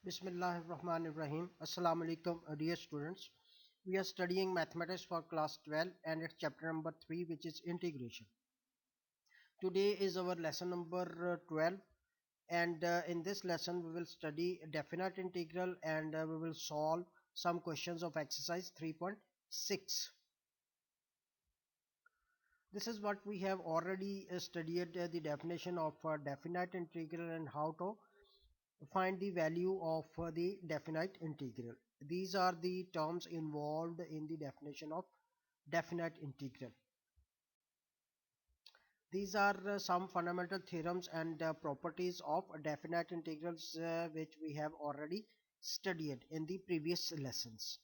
Bismillahirrahmanirrahim. Assalamu alaikum, dear students. We are studying mathematics for class 12 and it's chapter number 3, which is integration. Today is our lesson number 12, and in this lesson we will study definite integral, and we will solve some questions of exercise 3.6. This is what we have already studied, the definition of definite integral and how to find the value of the definite integral. These are the terms involved in the definition of definite integral. These are some fundamental theorems and properties of definite integrals which we have already studied in the previous lessons.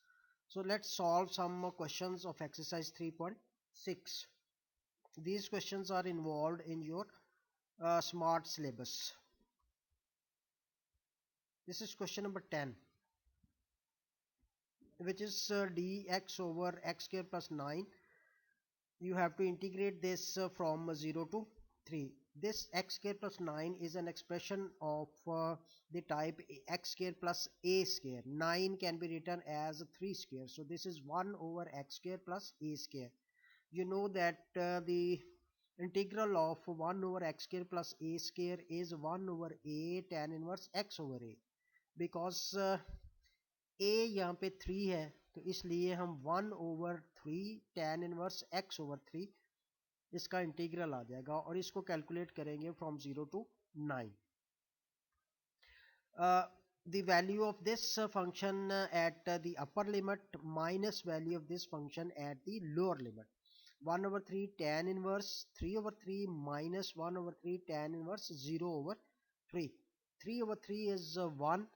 So let's solve some questions of exercise 3.6. These questions are involved in your smart syllabus. This is question number 10, which is dx over x square plus 9. You have to integrate this from 0 to 3. This x square plus 9 is an expression of the type x square plus a square. 9 can be written as 3 square. So this is 1 over x square plus a square. You know that the integral of 1 over x square plus a square is 1 over a tan inverse x over a. Because a यहाँ पे 3 है, तो इसलिए हम 1 over 3 tan inverse x over 3 इसका integral आ जाएगा और इसको कैलकुलेट करेंगे from 0 to 9. The value of this function at the upper limit minus value of this function at the lower limit. 1 over 3 tan inverse 3 over 3 minus 1 over 3 tan inverse 0 over 3. 3 over 3 is 1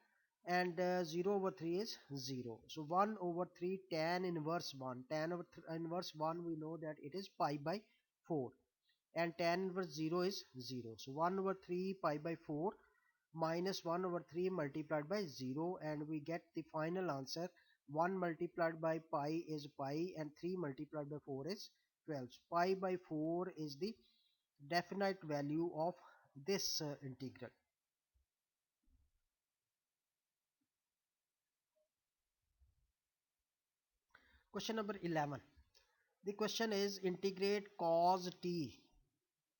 and 0 over 3 is 0. So 1 over 3 tan inverse 1. Tan over inverse 1, we know that it is pi by 4. And tan inverse 0 is 0. So 1 over 3 pi by 4 minus 1 over 3 multiplied by 0, and we get the final answer. 1 multiplied by pi is pi and 3 multiplied by 4 is 12. So pi by 4 is the definite value of this integral. Question number 11. The question is integrate cos t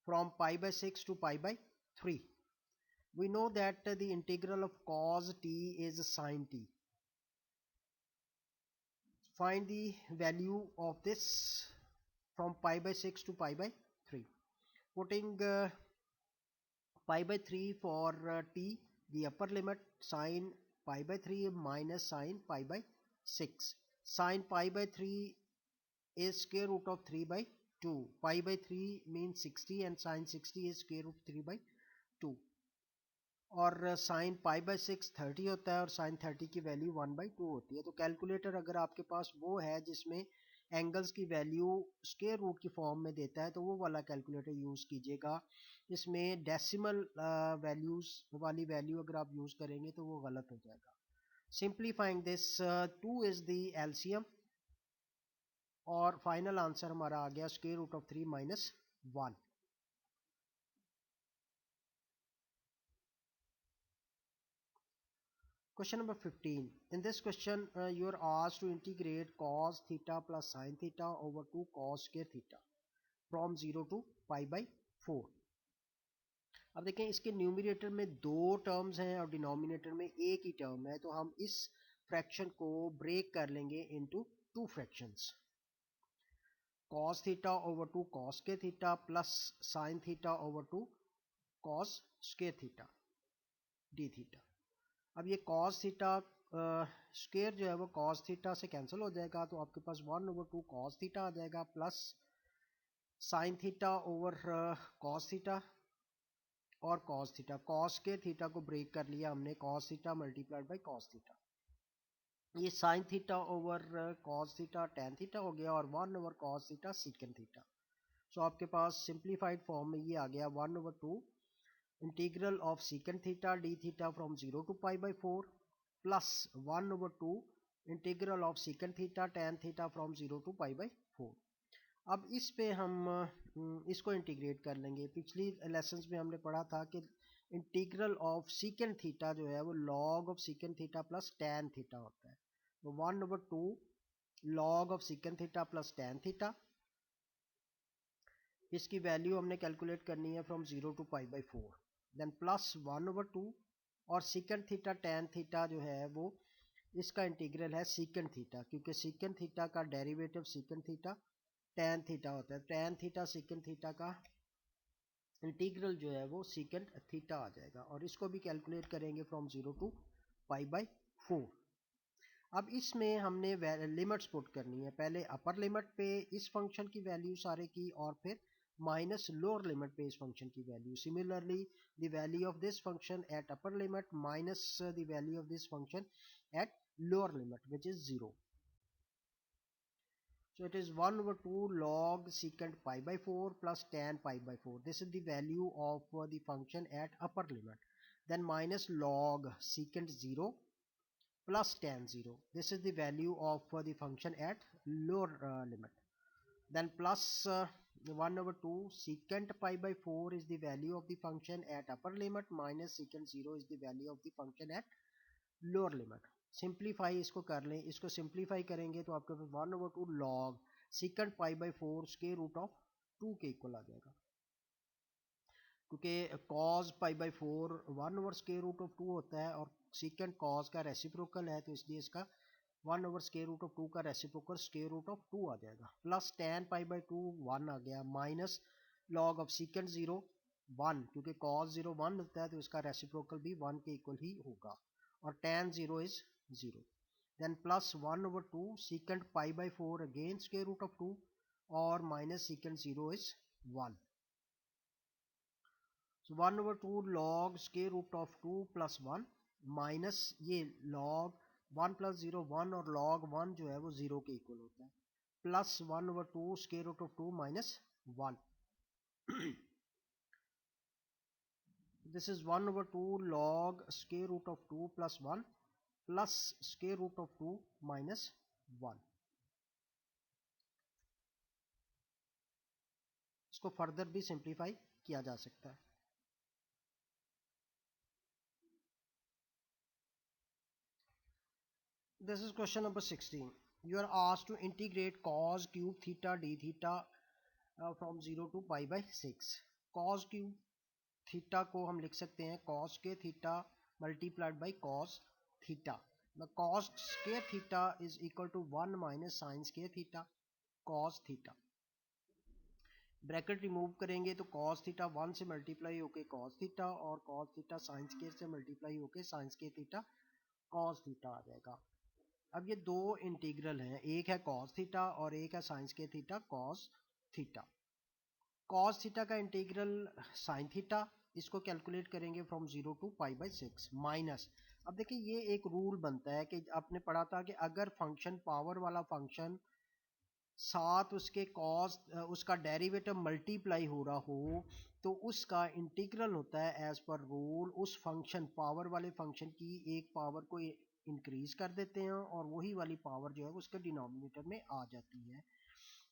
from pi by 6 to pi by 3. We know that the integral of cos t is sin t. Find the value of this from pi by 6 to pi by 3. Putting pi by 3 for t, the upper limit, sin pi by 3 minus sin pi by 6. Sin pi by 3 is square root of 3 by 2. Pi by 3 means 60 and sin 60 is square root 3 by 2. और sine pi by 6 30 होता है और sign 30 की value 1/2 होती है. तो calculator अगर आपके पास वो है जिसमें एंगल्स की वैल्यू स्क्वायर रूट की फॉर्म में देता है तो वो वाला कैलकुलेटर यूज़ कीजिएगा. इसमें डेसिमल वैल्यूज वाली वैल्यू अगर आप यूज़ करेंगे तो वो गलत हो जाएगा. Simplifying this 2 is the LCM और फाइनल आंसर हमारा आ गया square root of 3 minus 1. Question number 15. In this question, you are asked to integrate cos theta plus sin theta over 2 cos square theta from 0 to pi by 4. अब देखें इसके numerator में दो terms हैं और डिनोमिनेटर में एक ही टर्म है, तो हम इस फ्रैक्शन को ब्रेक कर लेंगे into two fractions. cos theta over 2 cos square theta plus sin theta over 2 cos square theta d theta. अब ये cos थीटा स्क्वायर जो है वो cos थीटा से कैंसिल हो जाएगा, तो आपके पास 1/2 cos थीटा आ जाएगा plus sin theta over cos theta और cos थीटा. cos के थीटा को ब्रेक कर लिया हमने, cos theta multiplied by cos theta. ये sin theta over cos theta tan theta हो गया और 1/cos थीटा secant थीटा. सो आपके पास सिंप्लीफाइड फॉर्म में ये आ गया 1/2 integral of secant theta d theta from 0 to pi by 4 plus 1/2 integral of secant theta tan theta from 0 to pi by 4. अब इस पे हम इसको इंटीग्रेट कर लेंगे. पिछली लेसन्स में हमने पढ़ा था कि इंटीग्रल ऑफ सीकेंट थीटा जो है वो log of secant theta plus tan theta होता है। तो 1/2 log of secant theta plus tan theta, इसकी वैल्यू हमने कैलकुलेट करनी है फ्रॉम 0 to π/4, देन प्लस 1/2 और सीकेंट थीटा टैन थीटा जो है वो इसका इंटीग्रल है सीकेंट थीटा, क्योंकि सीकेंट थीटा का derivative secant theta tan theta होता है। टैन थीटा सीकेंट थीटा का इंटीग्रल जो है वो सीकेंट थीटा आ जाएगा, और इसको भी कैलकुलेट करेंगे फ्रॉम 0 to π/4। अब इसमें हमने लिमिट्स पुट करनी है। पहले अपर लिमिट पे इस फंक्शन की वैल्यू सारे की, और फिर माइनस लोअर लिमिट पे इस फंक्शन की value. Similarly the value of this function at upper limit minus the value of this function at lower limit which is 0. So it is 1/2 log secant π/4 plus tan π/4. This is the value of the function at upper limit. Then minus log secant 0 plus tan 0. This is the value of the function at lower limit. Then plus 1/2 secant π/4 is the value of the function at upper limit, minus secant 0 is the value of the function at lower limit. Simplify इसको कर लें, इसको simplify करेंगे तो आपके पास 1/2 log secant π/4 square root of 2 के equal आ जाएगा, क्योंकि कॉज π/4 1/स्क्वायर रूट ऑफ 2 होता है और सीकेंट कॉज का रेसिप्रोकल है, तो इसलिए इसका 1/स्क्वायर रूट ऑफ 2 का रेसिप्रोकल स्क्वायर रूट ऑफ 2 आ जाएगा। प्लस tan π/2 1 आ गया, माइनस लॉग ऑफ सीकेंट 0 1, क्योंकि कॉज 0 1 होता है तो इसका रेसिप्रोकल भी 1 के इक्वल ही होगा, और tan 0 is 0. Then plus 1/2 secant π/4 again square root of 2, और minus secant 0 is 1. So 1/2 log square root of 2 plus 1 minus ये log 1 plus 0 1, और log 1 जो है वो 0 के इक्वल होता है, plus 1/2 square root of 2 minus 1. This is 1/2 log square root of 2 plus 1 plus square root of 2 minus 1. इसको further भी सिंप्लीफाई किया जा सकता है। This is question number 16. You are asked to integrate cos cube theta d theta from 0 to π/6. cos cube theta को हम लिख सकते हैं cos के theta multiplied by cos theta. cos square theta is equal to 1 minus sine square theta cos theta. Bracket remove करेंगे तो cos theta 1 से multiply होके cos थीटा, और cos थीटा साइन स्क्वायर से मल्टीप्लाई होके sine square theta cos theta आ जाएगा। अब ये दो इंटीग्रल हैं, एक है cos थीटा और एक है sign square theta cos theta. cos theta का इंटीग्रल साइन थीटा, इसको कैलकुलेट करेंगे फ्रॉम 0 to π/6 माइनस। अब देखिए ये एक रूल बनता है कि आपने पढ़ा था कि अगर फंक्शन पावर वाला फंक्शन साथ उसके कॉस उसका डेरिवेटिव मल्टीप्लाई हो रहा हो तो उसका इंटीग्रल होता है एज पर रूल उस फंक्शन पावर वाले फंक्शन की एक पावर को इंक्रीज कर देते हैं और वही वाली पावर जो है उसके डिनोमिनेटर में आ जाती है।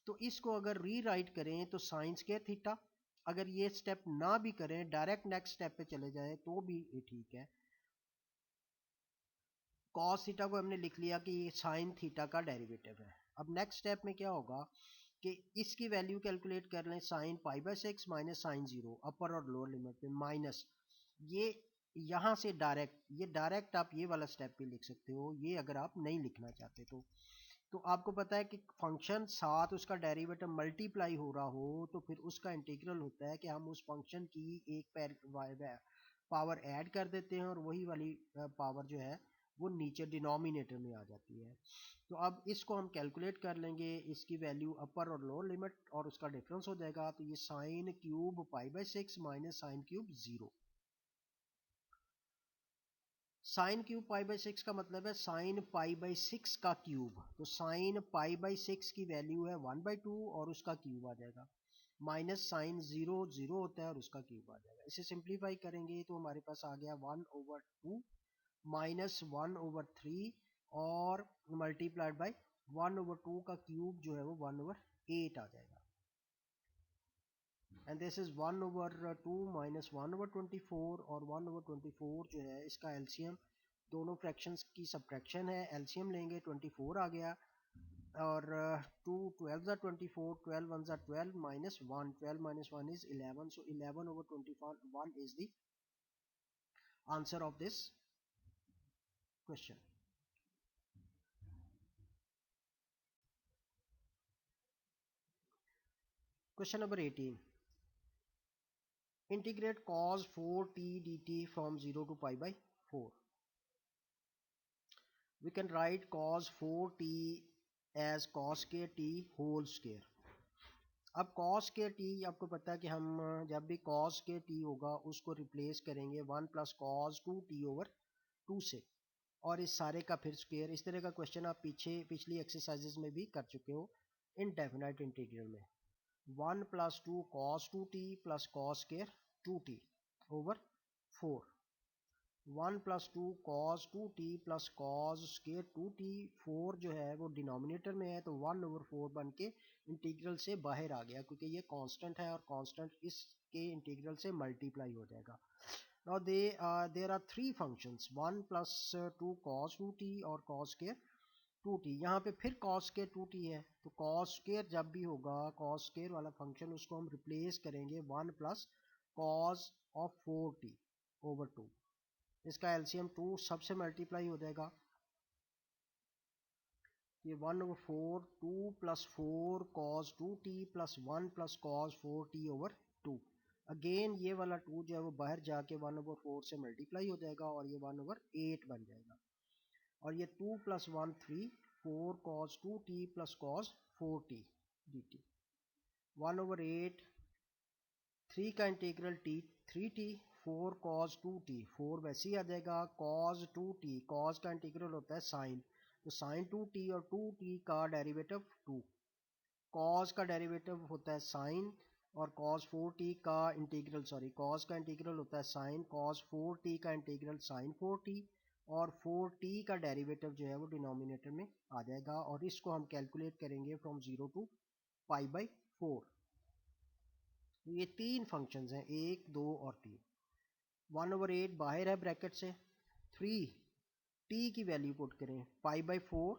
तो इसको अगर रीराइट करें तो साइन स्क्वायर थीटा, अगर ये स्टेप ना भी करें डायरेक्ट नेक्स्ट स्टेप पे चले जाए तो भी ठीक है। कॉस थीटा को हमने लिख लिया कि ये साइन थीटा का डेरिवेटिव है। अब नेक्स्ट स्टेप में क्या होगा कि इसकी वैल्यू कैलकुलेट कर लें, साइन π/6 माइनस साइन 0 अपर और लोअर लिमिट पे माइनस ये यहाँ से डायरेक्ट आप ये वाला स्टेप भी लिख सकते हो, ये अगर आप नहीं लिखना चाहते तो आपको पता है कि फंक्शन साथ उसका डेरिवेटिव मल्टीप्लाई हो रहा हो तो फिर उसका इंटीग्रल होता है कि हम उस फंक्शन की एक पावर ऐड कर देते हैं और वही वाली पावर जो है वो नीचे डिनोमिनेटर में आ जाती है। तो अब इसको हम कैलकुलेट कर लेंगे, इसकी वैल्यू अपर और लोअर लिमिट और उसका डिफरेंस हो जाएगा, तो ये sine cube π/6 minus sine cube 0। Sine cube π/6 का मतलब है साइन π/6 का क्यूब, तो साइन π/6 की वैल्यू है 1/2 और उसका क्यूब आ जाएगा, माइनस साइन 0 0 होता है और उसका क्यूब आ जाएगा। इसे सिंप्लीफाई करेंगे तो हमारे पास आ गया 1/2 माइनस 1/3 और मल्टीप्लाइड बाई 1/2 का क्यूब जो है वो 1/8 आ जाएगा। एंड दिस इज 1/2 माइनस 1/24 और 1/24 जो है इसका एलसीएम दोनों फ्रैक्शंस की सब्ट्रैक्शन है, एलसीएम लेंगे 24 आ गया और 2 12 24 12 1 12 minus 1 12 minus 1 is 11 so 11/21 is the answer of this question. Question number 18. Integrate cos 4t dt from 0 to pi by 4. We can write cos 4t as cos k t whole square. अब cos के t आपको पता है कि हम जब भी cos के t होगा उसको रिप्लेस करेंगे 1 प्लस cos 2t ओवर 2 से और इस सारे का फिर स्क्वायर. इस तरह का क्वेश्चन आप पिछली एक्सरसाइजेज में भी कर चुके हो इनडेफिनाइट इंटीग्रल में. 1 plus 2 cos 2t plus cos square 2t over 4. 1 plus 2 cos 2t plus cos square 2t 4 जो है वो डिनोमिनेटर में है तो 1/4 बन के इंटीग्रल से बाहर आ गया क्योंकि ये कांस्टेंट है और कांस्टेंट इसके इंटीग्रल से मल्टीप्लाई हो जाएगा. Now there are three functions 1 plus 2 cos 2t और cos square 2t. यहाँ पे फिर cos square 2t है तो cos square जब भी होगा cos square वाला फंक्शन उसको हम रिप्लेस करेंगे 1 plus cos of 4t over 2. इसका एलसीएम 2 सबसे मल्टीप्लाई हो जाएगा. ये 1/4 2 plus 4 cos 2t plus 1 plus cos 4t over 2. Again ये वाला 2 जो है वो बाहर जाके 1/4 से मल्टीप्लाई हो जाएगा और ये 1/8 बन जाएगा. और ये 2 plus 1 3 4 cos 2t plus cos 4t dt. 1/8 3 का integral t 3t 4 cos 2t 4 वैसे ही आ जाएगा. cos 2t cos का इंटीग्रल होता है साइन तो साइन 2t और 2t का डेरिवेटिव 2. cos का डेरिवेटिव होता है साइन और cos 4t का इंटीग्रल cos का इंटीग्रल होता है साइन cos 4t का इंटीग्रल साइन 4t और 4t का डेरिवेटिव जो है वो डिनोमिनेटर में आ जाएगा और इसको हम कैलकुलेट करेंगे फ्रॉम 0 टू पाई बाई 4. ये तीन फंक्शंस हैं 1 2 और 3. 1/8 बाहर है ब्रैकेट से. 3 t की वैल्यू पुट करें पाई बाई 4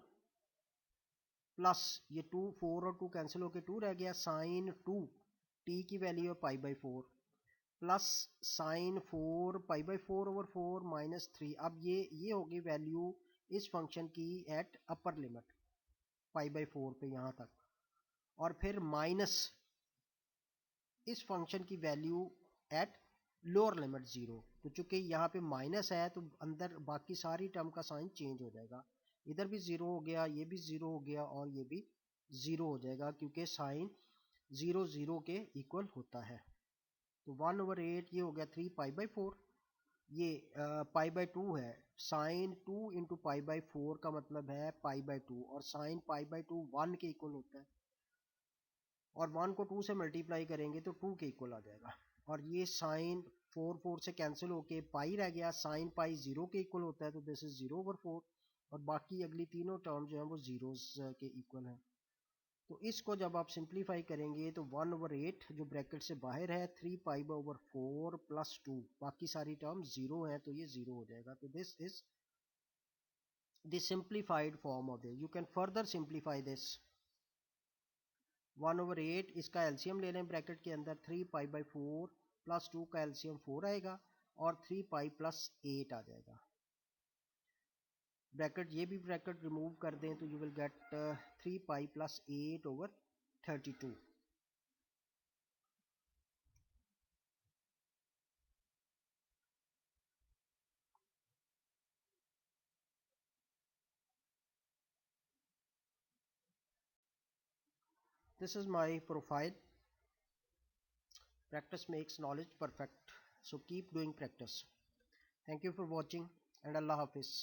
प्लस ये 2 4 और 2 कैंसिल होकर 2 रह गया साइन 2 t की वैल्यू है pi by 4 plus sign 4 pi by 4 over 4 minus 3. अब ये होगी वैल्यू इस फंक्शन की at upper limit pi by 4 पे यहाँ तक और फिर माइनस इस फंक्शन की वैल्यू एट लोअर लिमिट 0. तो चूंकि यहाँ पे माइनस है तो अंदर बाकी सारी टर्म का साइन चेंज हो जाएगा. इधर भी 0 हो गया ये भी 0 हो गया और ये भी 0 हो जाएगा क्योंकि साइन 0 0 के इक्वल होता है. तो 1/8 ये हो गया 3 पाई बाई 4. ये पाई बाई 2 है. साइन 2 इंटू पाई बाई 4 का मतलब है पाई बाई 2 और साइन पाई बाई 2 1 के इक्वल होता है और 1 को 2 से मल्टीप्लाई करेंगे तो 2 के इक्वल आ जाएगा. और ये साइन 4 4 से कैंसिल होके पाई रह गया. साइन पाई 0 के इक्वल होता है तो दिस इज 0/4 और बाकी अगली तीनों टर्म जो है वो जीरोस के इक्वल है. तो इसको जब आप सिंप्लीफाई करेंगे तो 1/8 जो ब्रैकेट से बाहर है 3 पाई ओवर 4 प्लस 2 बाकी सारी टर्म 0 है तो ये 0 हो जाएगा. तो this is the simplified form of this. You can further simplify this. 1/8 इसका एलसीएम ले लें ब्रैकेट के अंदर 3 पाई बाई 4 प्लस 2 का एलसीएम 4 आएगा और 3 पाई प्लस 8 आ जाएगा. ब्रैकेट ये भी ब्रैकेट रिमूव कर दें तो you will get 3 pi plus 8 over 32. This is my profile. Practice makes knowledge perfect. So keep doing practice. Thank you for watching and Allah Hafiz.